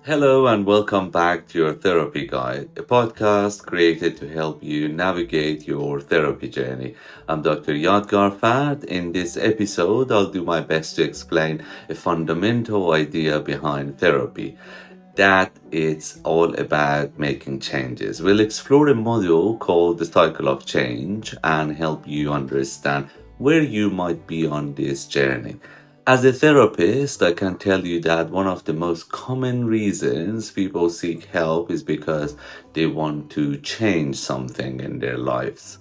Hello and welcome back to your Therapy Guide, a podcast created to help you navigate your therapy journey. I'm Dr. Yadegarfard. In this episode, I'll do my best to explain a fundamental idea behind therapy, that it's all about making changes. We'll explore a module called the cycle of change and help you understand where you might be on this journey. As a therapist, I can tell you that one of the most common reasons people seek help is because they want to change something in their lives.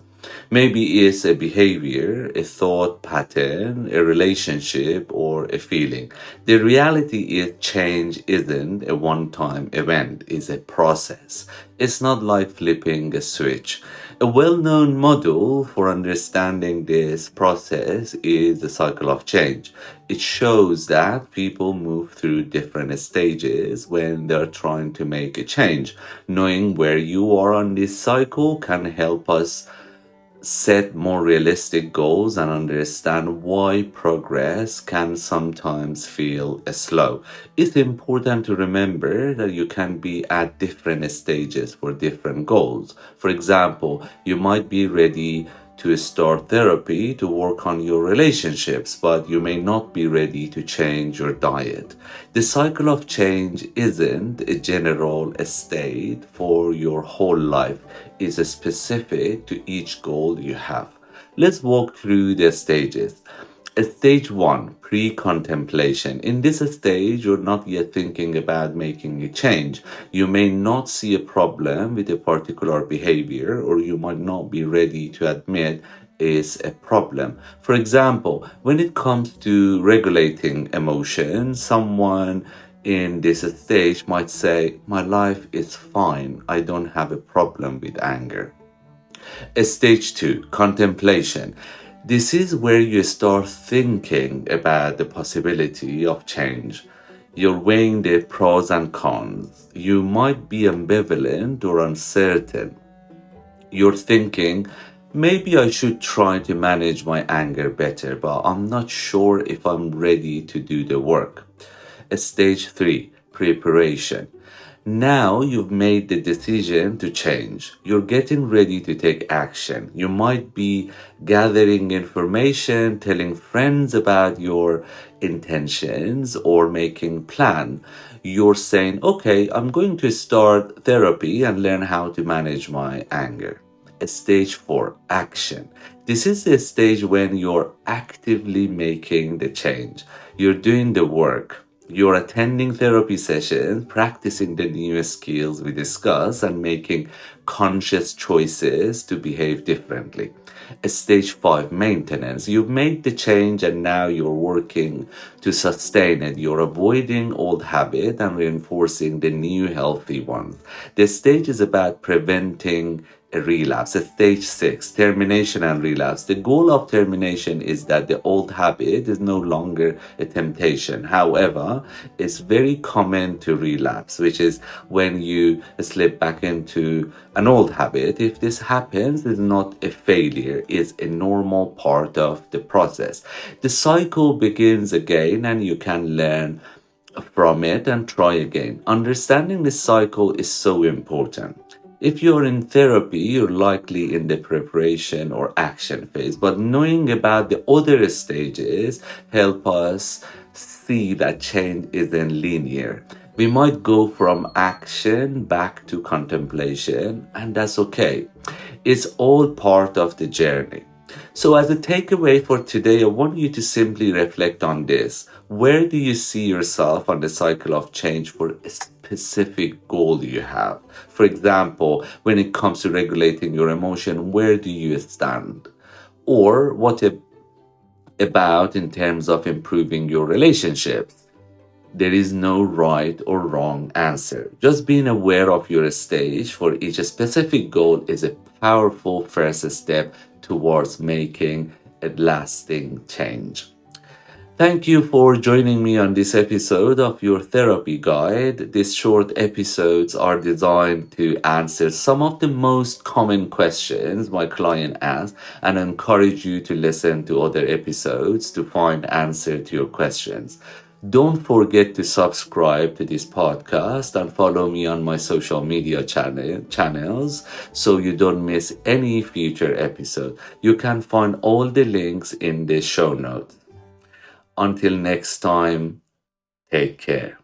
Maybe it's a behavior, a thought pattern, a relationship, or a feeling. The reality is change isn't a one-time event, it's a process. It's not like flipping a switch. A well-known model for understanding this process is the cycle of change. It shows that people move through different stages when they're trying to make a change. Knowing where you are on this cycle can help us set more realistic goals and understand why progress can sometimes feel slow. It's important to remember that you can be at different stages for different goals. For example, you might be ready to start therapy to work on your relationships, but you may not be ready to change your diet. The cycle of change isn't a general state for your whole life, it's specific to each goal you have. Let's walk through the stages. Stage 1, pre-contemplation. In this stage, you're not yet thinking about making a change. You may not see a problem with a particular behavior, or you might not be ready to admit is a problem. For example, when it comes to regulating emotions, someone in this stage might say, "My life is fine. I don't have a problem with anger." Stage 2, contemplation. This is where you start thinking about the possibility of change. You're weighing the pros and cons. You might be ambivalent or uncertain. You're thinking, maybe I should try to manage my anger better, but I'm not sure if I'm ready to do the work. Stage 3, preparation. Now you've made the decision to change. You're getting ready to take action. You might be gathering information, telling friends about your intentions, or making plan. You're saying, okay, I'm going to start therapy and learn how to manage my anger. Stage 4, action. This is the stage when you're actively making the change. You're doing the work. You're attending therapy sessions, practicing the new skills we discuss, and making conscious choices to behave differently. Stage 5, maintenance. You've made the change and now you're working to sustain it. You're avoiding old habits and reinforcing the new healthy ones. This stage is about preventing a relapse. Stage 6, termination and relapse. The goal of termination is that the old habit is no longer a temptation. However, it's very common to relapse, which is when you slip back into an old habit. If this happens, it's not a failure, it's a normal part of the process. The cycle begins again and you can learn from it and try again. Understanding this cycle is so important. If you're in therapy, you're likely in the preparation or action phase, but knowing about the other stages help us see that change isn't linear. We might go from action back to contemplation, and that's okay. It's all part of the journey. So as a takeaway for today, I want you to simply reflect on this. Where do you see yourself on the cycle of change for a specific goal you have? For example, when it comes to regulating your emotion, where do you stand? Or what about in terms of improving your relationships? There is no right or wrong answer. Just being aware of your stage for each specific goal is a powerful first step towards making a lasting change. Thank you for joining me on this episode of your therapy guide. These short episodes are designed to answer some of the most common questions my client asks and encourage you to listen to other episodes to find answer to your questions. Don't forget to subscribe to this podcast and follow me on my social media channels so you don't miss any future episode. You can find all the links in the show notes. Until next time, take care.